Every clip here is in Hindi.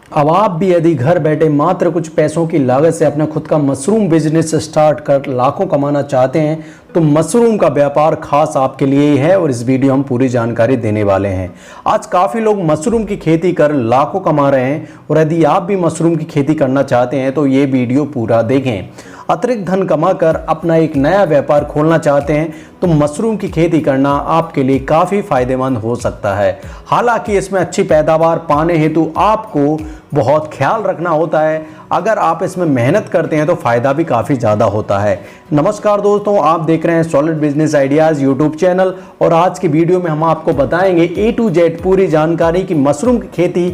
अब आप भी यदि घर बैठे मात्र कुछ पैसों की लागत से अपना खुद का मशरूम बिजनेस स्टार्ट कर लाखों कमाना चाहते हैं तो मशरूम का व्यापार खास आपके लिए ही है और इस वीडियो हम पूरी जानकारी देने वाले हैं। आज काफ़ी लोग मशरूम की खेती कर लाखों कमा रहे हैं और यदि आप भी मशरूम की खेती करना चाहते हैं तो ये वीडियो पूरा देखें। अतिरिक्त धन कमाकर अपना एक नया व्यापार खोलना चाहते हैं तो मशरूम की खेती करना आपके लिए काफ़ी फायदेमंद हो सकता है। हालांकि इसमें अच्छी पैदावार पाने हेतु आपको बहुत ख्याल रखना होता है। अगर आप इसमें मेहनत करते हैं तो फ़ायदा भी काफ़ी ज़्यादा होता है। नमस्कार दोस्तों, आप देख रहे हैं solid business ideas YouTube channel और आज की वीडियो में हम आपको बताएंगे A to Z पूरी जानकारी कि मशरूम की खेती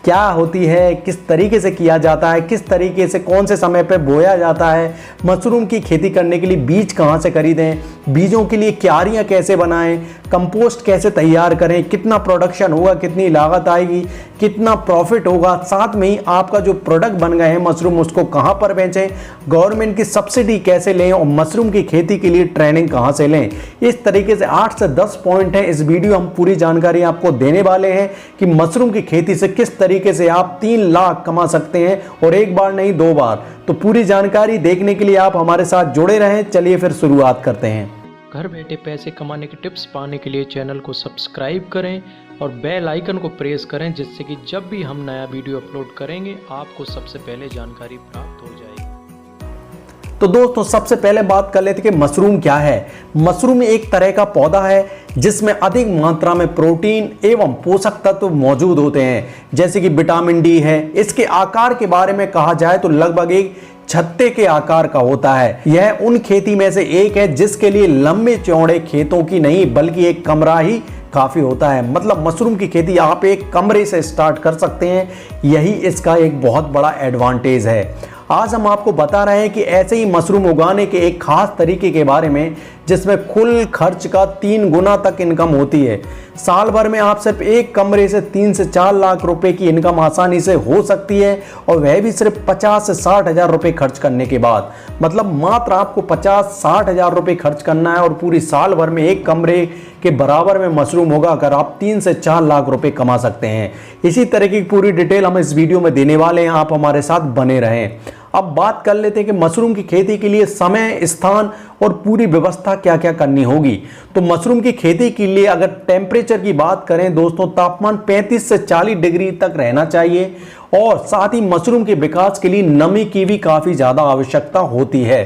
क्या होती है, किस तरीके से किया जाता है, किस तरीके से कौन से समय पे बोया जाता है, मशरूम की खेती करने के लिए बीज कहाँ से खरीदें, बीजों के लिए क्यारियाँ कैसे बनाएं, कंपोस्ट कैसे तैयार करें, कितना प्रोडक्शन होगा, कितनी लागत आएगी, कितना प्रॉफिट होगा, साथ में ही आपका जो प्रोडक्ट बन गए हैं मशरूम उसको कहाँ पर बेचें, गवर्नमेंट की सब्सिडी कैसे लें और मशरूम की खेती के लिए ट्रेनिंग कहाँ से लें। इस तरीके से 8 से 10 पॉइंट हैं। इस वीडियो हम पूरी जानकारी आपको देने वाले हैं कि मशरूम की खेती से किस तरीके से आप 3 लाख कमा सकते हैं और एक बार नहीं 2 बार। तो पूरी जानकारी देखने के लिए आप हमारे साथ जुड़े रहें। चलिए फिर शुरुआत करते हैं। घर बैठे पैसे कमाने के टिप्स पाने के लिए चैनल को सब्सक्राइब करें और बेल आइकन को प्रेस करें जिससे कि जब भी हम नया वीडियो अपलोड करेंगे आपको सबसे पहले जानकारी प्राप्त हो जाएगी। तो दोस्तों सबसे पहले बात कर लेते हैं कि मशरूम क्या है। मशरूम एक तरह का पौधा है जिसमें अधिक मात्रा में प्रोटीन एवं पोषक तत्व मौजूद होते हैं जैसे कि विटामिन डी है। इसके आकार के बारे में कहा जाए तो लगभग एक छत्ते के आकार का होता है। यह उन खेती में से एक है जिसके लिए लंबे चौड़े खेतों की नहीं बल्कि एक कमरा ही काफी होता है। मतलब मशरूम की खेती आप एक कमरे से स्टार्ट कर सकते हैं, यही इसका एक बहुत बड़ा एडवांटेज है। आज हम आपको बता रहे हैं कि ऐसे ही मशरूम उगाने के एक खास तरीके के बारे में जिसमें कुल खर्च का 3 गुना तक इनकम होती है। साल भर में आप सिर्फ एक कमरे से 3 से 4 लाख रुपए की इनकम आसानी से हो सकती है और वह भी सिर्फ 50 से 60 हजार रुपए खर्च करने के बाद। मतलब मात्र आपको 50-60 हजार रुपए खर्च करना है और पूरी साल भर में एक कमरे के बराबर में मशरूम होगा अगर आप 3 से 4 लाख रुपए कमा सकते हैं। इसी तरह की पूरी डिटेल हम इस वीडियो में देने वाले हैं, आप हमारे साथ बने रहें। अब बात कर लेते हैं कि मशरूम की खेती के लिए समय, स्थान और पूरी व्यवस्था क्या क्या करनी होगी। तो मशरूम की खेती के लिए अगर टेम्परेचर की बात करें दोस्तों, तापमान 35 से 40 डिग्री तक रहना चाहिए और साथ ही मशरूम के विकास के लिए नमी की भी काफ़ी ज़्यादा आवश्यकता होती है।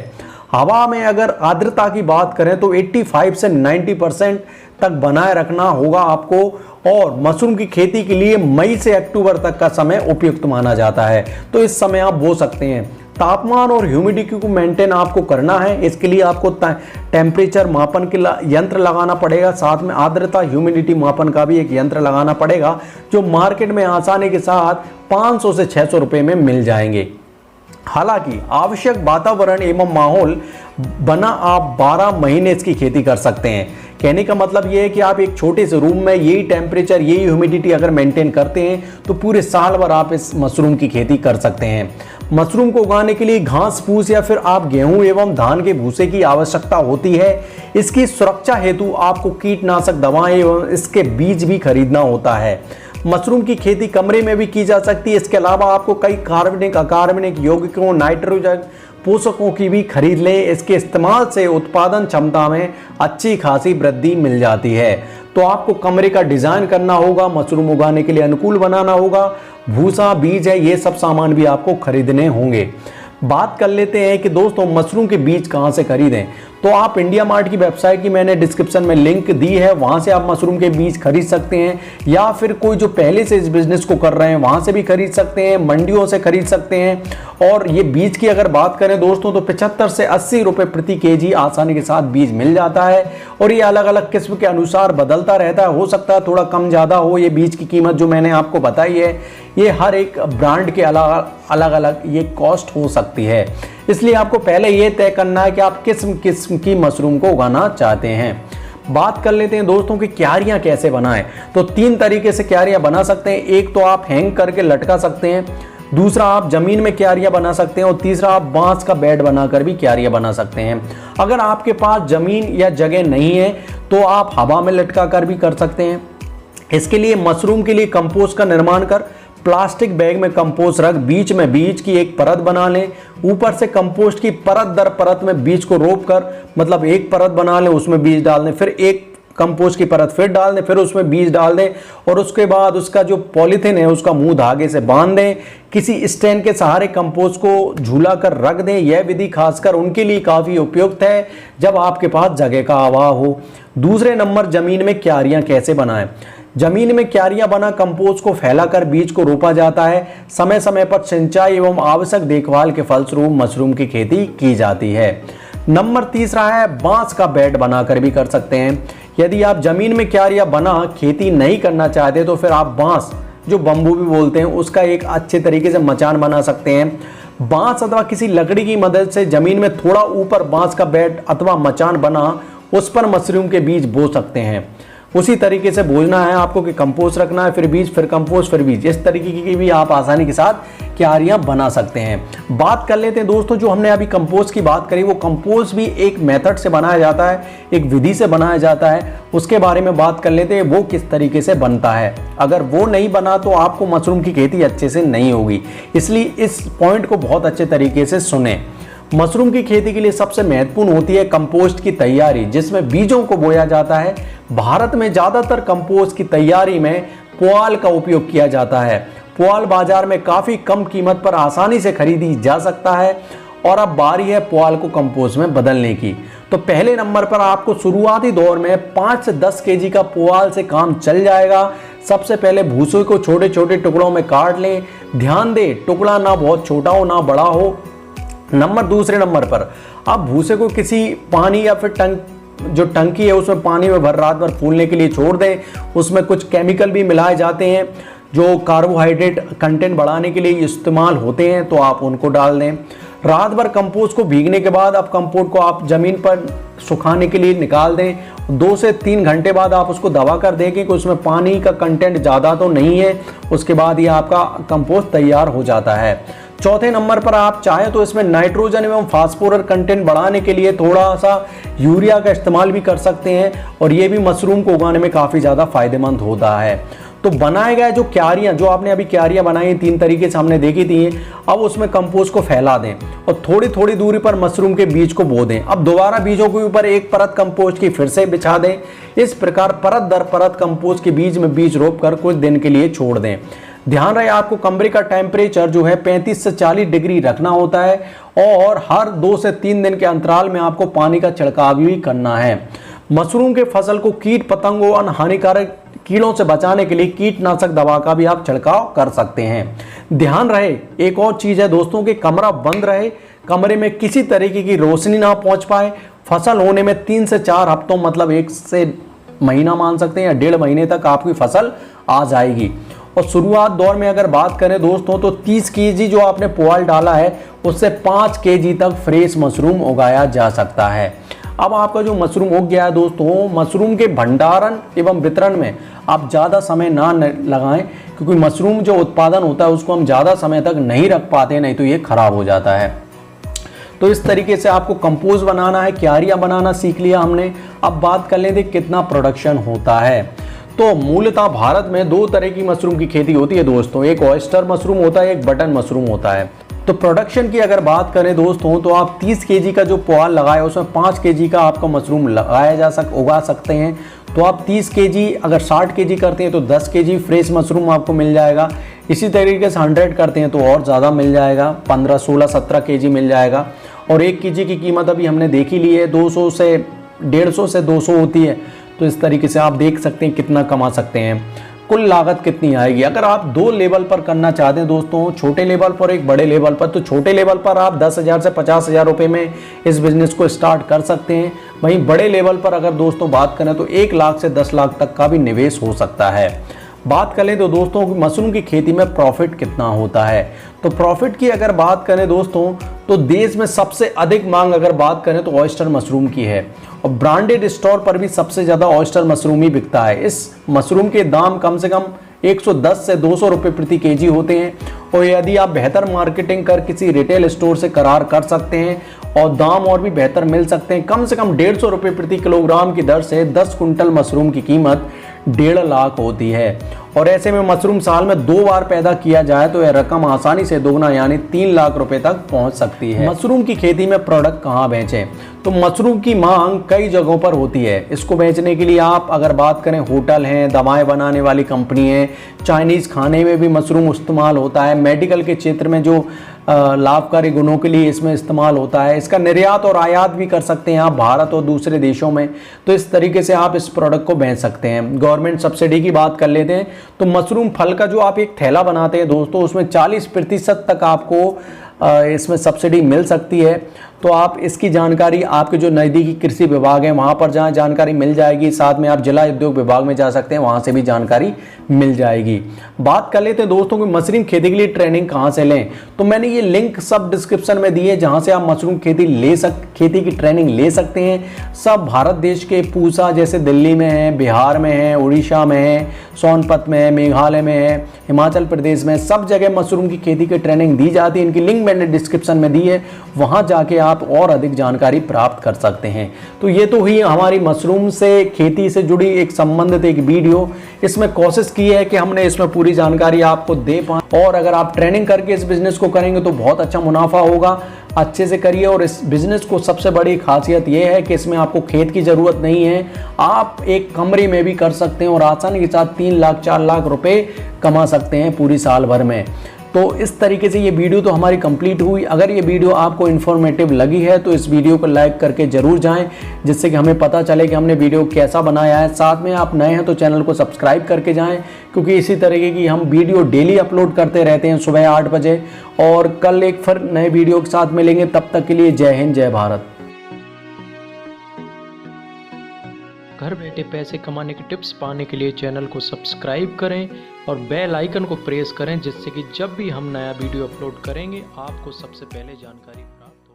हवा में अगर आर्द्रता की बात करें तो 85 से 90% तक बनाए रखना होगा आपको और मशरूम की खेती के लिए मई से अक्टूबर तक का समय उपयुक्त माना जाता है। तो इस समय आप बो सकते हैं। तापमान और ह्यूमिडिटी को मेंटेन आपको करना है, इसके लिए आपको टेम्परेचर मापन के यंत्र लगाना पड़ेगा, साथ में आर्द्रता ह्यूमिडिटी मापन का भी एक यंत्र लगाना पड़ेगा जो मार्केट में आसानी के साथ 500 से 600 रुपये में मिल जाएंगे। हालांकि आवश्यक वातावरण एवं माहौल बना आप 12 महीने इसकी खेती कर सकते हैं। कहने का मतलब ये है कि आप एक छोटे से रूम में यही टेम्परेचर, यही ह्यूमिडिटी अगर मेंटेन करते हैं तो पूरे साल भर आप इस मशरूम की खेती कर सकते हैं। मशरूम को उगाने के लिए घास फूस या फिर आप गेहूं एवं धान के भूसे की आवश्यकता होती है। इसकी सुरक्षा हेतु आपको कीटनाशक दवाएं एवं इसके बीज भी खरीदना होता है। मशरूम की खेती कमरे में भी की जा सकती है। इसके अलावा आपको कई कार्बनिक, अकार्बनिक यौगिकों, नाइट्रोजन पोषकों की भी खरीद लें। इसके इस्तेमाल से उत्पादन क्षमता में अच्छी खासी वृद्धि मिल जाती है। तो आपको कमरे का डिज़ाइन करना होगा, मशरूम उगाने के लिए अनुकूल बनाना होगा, भूसा, बीज है, ये सब सामान भी आपको खरीदने होंगे। बात कर लेते हैं कि दोस्तों मशरूम के बीज कहाँ से खरीदें। तो आप इंडिया मार्ट की वेबसाइट की मैंने डिस्क्रिप्शन में लिंक दी है, वहाँ से आप मशरूम के बीज खरीद सकते हैं या फिर कोई जो पहले से इस बिज़नेस को कर रहे हैं वहाँ से भी खरीद सकते हैं, मंडियों से खरीद सकते हैं। और ये बीज की अगर बात करें दोस्तों तो 75 से 80 रुपये प्रति केजी आसानी के साथ बीज मिल जाता है और ये अलग अलग किस्म के अनुसार बदलता रहता है। हो सकता है थोड़ा कम ज़्यादा हो। ये बीज की कीमत जो मैंने आपको बताई है ये हर एक ब्रांड के अलग अलग ये कॉस्ट हो सकती है, इसलिए आपको पहले ये तय करना है कि आप किस किस्म की मशरूम को उगाना चाहते हैं। बात कर लेते हैं दोस्तों कि क्यारियां कैसे बनाएं। तो 3 तरीके से क्यारियां बना सकते हैं। एक तो आप हैंग करके लटका सकते हैं, दूसरा आप जमीन में क्यारियां बना सकते हैं और तीसरा आप बांस का बेड बनाकर भी क्यारियां बना सकते हैं। अगर आपके पास जमीन या जगह नहीं है तो आप हवा में लटका कर भी कर सकते हैं। इसके लिए मशरूम के लिए कंपोस्ट का निर्माण कर प्लास्टिक बैग में कंपोस्ट रख बीच में बीज की एक परत बना लें। ऊपर से कंपोस्ट की परत दर परत में बीज को रोप कर, मतलब एक परत बना लें, उसमें बीज डाल दें, फिर एक कंपोस्ट की परत फिर डाल दें, फिर उसमें बीज डाल दें और उसके बाद उसका जो पॉलीथिन है उसका मुंह धागे से बांध दें। किसी स्टैंड के सहारे कंपोस्ट को झूला कर रख दें। यह विधि खासकर उनके लिए काफ़ी उपयुक्त है जब आपके पास जगह का अभाव हो। दूसरे नंबर, जमीन में क्यारियां कैसे बनाएं। जमीन में क्यारियां बना कंपोस्ट को फैलाकर बीज को रोपा जाता है। समय समय पर सिंचाई एवं आवश्यक देखभाल के फलस्वरूप मशरूम की खेती की जाती है। नंबर तीसरा है, बांस का बेड बनाकर भी कर सकते हैं। यदि आप जमीन में क्यारियां बना खेती नहीं करना चाहते तो फिर आप बांस, जो बम्बू भी बोलते हैं, उसका एक अच्छे तरीके से मचान बना सकते हैं। बांस अथवा किसी लकड़ी की मदद से जमीन में थोड़ा ऊपर बांस का बेड अथवा मचान बना उस पर मशरूम के बीज बो सकते हैं। उसी तरीके से बोना है आपको कि कंपोस्ट रखना है, फिर बीज, फिर कंपोस्ट, फिर बीज। इस तरीके की भी आप आसानी के साथ क्यारियां बना सकते हैं। बात कर लेते हैं दोस्तों, जो हमने अभी कंपोस्ट की बात करी, वो कंपोस्ट भी एक मेथड से बनाया जाता है, एक विधि से बनाया जाता है। उसके बारे में बात कर लेते हैं, वो किस तरीके से बनता है। अगर वो नहीं बना तो आपको मशरूम की खेती अच्छे से नहीं होगी, इसलिए इस पॉइंट को बहुत अच्छे तरीके से सुने। मशरूम की खेती के लिए सबसे महत्वपूर्ण होती है कंपोस्ट की तैयारी, जिसमें बीजों को बोया जाता है। भारत में ज़्यादातर कंपोस्ट की तैयारी में पुआल का उपयोग किया जाता है। पुआल बाजार में काफ़ी कम कीमत पर आसानी से खरीदी जा सकता है और अब बारी है पुआल को कंपोस्ट में बदलने की। तो पहले नंबर पर आपको शुरुआती दौर में 5 से 10 केजी का पुआल से काम चल जाएगा। सबसे पहले भूसे को छोटे छोटे टुकड़ों में काट लें। ध्यान दें, टुकड़ा ना बहुत छोटा हो ना बड़ा हो। दूसरे नंबर पर आप भूसे को किसी पानी या फिर जो टंकी है उसमें पानी में भर रात भर फूलने के लिए छोड़ दें। उसमें कुछ केमिकल भी मिलाए जाते हैं जो कार्बोहाइड्रेट कंटेंट बढ़ाने के लिए इस्तेमाल होते हैं, तो आप उनको डाल दें। रात भर कंपोस्ट को भीगने के बाद अब कंपोस्ट को आप जमीन पर सुखाने के लिए निकाल दें। 2 से 3 घंटे बाद आप उसको दबा कर देखें कि उसमें पानी का कंटेंट ज़्यादा तो नहीं है। उसके बाद ये आपका कंपोस्ट तैयार हो जाता है। चौथे नंबर पर आप चाहें तो इसमें नाइट्रोजन एवं फास्फोरस कंटेंट बढ़ाने के लिए थोड़ा सा यूरिया का इस्तेमाल भी कर सकते हैं और ये भी मशरूम को उगाने में काफ़ी ज़्यादा फायदेमंद होता है। तो बनाए गए जो क्यारियां, जो आपने अभी क्यारियां बनाई 3 तरीके से हमने देखी थी, अब उसमें कंपोस्ट को फैला दें और थोड़ी थोड़ी दूरी पर मशरूम के बीज को बो दें। अब दोबारा बीजों के ऊपर एक परत कंपोस्ट की फिर से बिछा दें। इस प्रकार परत दर परत कंपोस्ट के बीज में बीज रोप कर कुछ दिन के लिए छोड़ दें। ध्यान रहे, आपको कमरे का टेम्परेचर जो है 35 से 40 डिग्री रखना होता है और हर 2 से 3 दिन के अंतराल में आपको पानी का छिड़काव भी करना है। मशरूम के फसल को कीट पतंगों और हानिकारक कीड़ों से बचाने के लिए कीटनाशक दवा का भी आप छिड़काव कर सकते हैं। ध्यान रहे, एक और चीज़ है दोस्तों कि कमरा बंद रहे, कमरे में किसी तरीके की रोशनी ना पहुंच पाए। फसल होने में 3 से 4 हफ्तों, मतलब 1 से महीना मान सकते हैं या 1.5 महीने तक आपकी फसल आ जाएगी। और शुरुआत दौर में अगर बात करें दोस्तों तो 30 केजी जो आपने पुआल डाला है उससे 5 केजी तक फ्रेश मशरूम उगाया जा सकता है। अब आपका जो मशरूम उग गया है दोस्तों, मशरूम के भंडारण एवं वितरण में आप ज़्यादा समय ना लगाएं, क्योंकि मशरूम जो उत्पादन होता है उसको हम ज़्यादा समय तक नहीं रख पाते, नहीं तो ये खराब हो जाता है। तो इस तरीके से आपको कंपोस्ट बनाना है, क्यारियाँ बनाना सीख लिया हमने। अब बात कर लेते कितना प्रोडक्शन होता है। तो मूलतः भारत में 2 तरह की मशरूम की खेती होती है दोस्तों, एक ऑयस्टर मशरूम होता है, एक बटन मशरूम होता है। तो प्रोडक्शन की अगर बात करें दोस्तों तो आप 30 केजी का जो पुआल लगाए उसमें 5 केजी का आपका मशरूम उगा सकते हैं। तो आप 30 केजी अगर 60 केजी करते हैं तो 10 केजी फ्रेश मशरूम आपको मिल जाएगा। इसी तरीके से 100 करते हैं तो और ज़्यादा मिल जाएगा, 15, 16, 17 केजी मिल जाएगा। और 1 केजी की कीमत अभी हमने देखी ली है 200 से 150 से 200 होती है। तो इस तरीके से आप देख सकते हैं कितना कमा सकते हैं। कुल लागत कितनी आएगी अगर आप 2 लेवल पर करना चाहते हैं दोस्तों, छोटे लेवल पर एक बड़े लेवल पर। तो छोटे लेवल पर आप 10,000 से 50,000 रुपये में इस बिज़नेस को स्टार्ट कर सकते हैं। वहीं बड़े लेवल पर अगर दोस्तों बात करें तो 1 लाख से 10 लाख तक का भी निवेश हो सकता है। बात करें तो दोस्तों मशरूम की खेती में प्रॉफिट कितना होता है। तो प्रॉफिट की अगर बात करें दोस्तों तो देश में सबसे अधिक मांग अगर बात करें तो ऑयस्टर मशरूम की है और ब्रांडेड स्टोर पर भी सबसे ज़्यादा ऑयस्टर मशरूम ही बिकता है। इस मशरूम के दाम कम से कम 110 से 200 रुपये प्रति केजी होते हैं और यदि आप बेहतर मार्केटिंग कर किसी रिटेल स्टोर से करार कर सकते हैं और दाम और भी बेहतर मिल सकते हैं। कम से कम 150 रुपये प्रति किलोग्राम की दर से 10 कुंटल मशरूम की कीमत 1.5 लाख होती है। और ऐसे में मशरूम साल में 2 बार पैदा किया जाए तो यह रकम आसानी से दोगुना यानी 3 लाख रुपए तक पहुंच सकती है। मशरूम की खेती में प्रोडक्ट कहां बेचें? तो मशरूम की मांग कई जगहों पर होती है। इसको बेचने के लिए आप अगर बात करें, होटल हैं, दवाएं बनाने वाली कंपनी है, चाइनीज़ खाने में भी मशरूम इस्तेमाल होता है, मेडिकल के क्षेत्र में जो लाभकारी गुणों के लिए इसमें इस्तेमाल होता है। इसका निर्यात और आयात भी कर सकते हैं आप भारत और दूसरे देशों में। तो इस तरीके से आप इस प्रोडक्ट को बेच सकते हैं। गवर्नमेंट सब्सिडी की बात कर लेते हैं तो मशरूम फल का जो आप एक थैला बनाते हैं दोस्तों, उसमें 40% तक आपको इसमें सब्सिडी मिल सकती है। तो आप इसकी जानकारी आपके जो नज़दीकी कृषि विभाग है वहाँ पर जहाँ जानकारी मिल जाएगी। साथ में आप जिला उद्योग विभाग में जा सकते हैं, वहाँ से भी जानकारी मिल जाएगी। बात कर लेते हैं दोस्तों कि मशरूम खेती के लिए ट्रेनिंग कहाँ से लें। तो मैंने ये लिंक सब डिस्क्रिप्शन में दी है जहाँ से आप मशरूम खेती की ट्रेनिंग ले सकते हैं। सब भारत देश के पूसा जैसे दिल्ली में है, बिहार में है, उड़ीसा में है, सोनपत में है, मेघालय में है, हिमाचल प्रदेश में, सब जगह मशरूम की खेती की ट्रेनिंग दी जाती है। इनकी लिंक मैंने डिस्क्रिप्शन में दी है, वहाँ जाके आप और अधिक जानकारी प्राप्त कर सकते हैं। तो ये तो हुई हमारी मशरूम से खेती से जुड़ी एक संबंधित एक वीडियो। इसमें कोशिश की है कि हमने इसमें पूरी जानकारी आपको दे पाए, और अगर आप ट्रेनिंग करके इस बिजनेस को करेंगे तो बहुत अच्छा मुनाफा होगा। अच्छे से करिए। और इस बिजनेस को सबसे बड़ी खासियत यह है कि इसमें आपको खेत की ज़रूरत नहीं है, आप एक कमरे में भी कर सकते हैं और आसानी के साथ 3 लाख 4 लाख रुपए कमा सकते हैं पूरी साल भर में। तो इस तरीके से ये वीडियो तो हमारी कंप्लीट हुई। अगर ये वीडियो आपको इन्फॉर्मेटिव लगी है तो इस वीडियो को लाइक करके ज़रूर जाएं, जिससे कि हमें पता चले कि हमने वीडियो कैसा बनाया है। साथ में आप नए हैं तो चैनल को सब्सक्राइब करके जाएं, क्योंकि इसी तरीके की हम वीडियो डेली अपलोड करते रहते हैं सुबह 8 बजे। और कल एक फिर नए वीडियो के साथ मिलेंगे। तब तक के लिए जय हिंद, जय भारत। घर बैठे पैसे कमाने की टिप्स पाने के लिए चैनल को सब्सक्राइब करें और बेल आइकन को प्रेस करें, जिससे कि जब भी हम नया वीडियो अपलोड करेंगे आपको सबसे पहले जानकारी प्राप्त हो।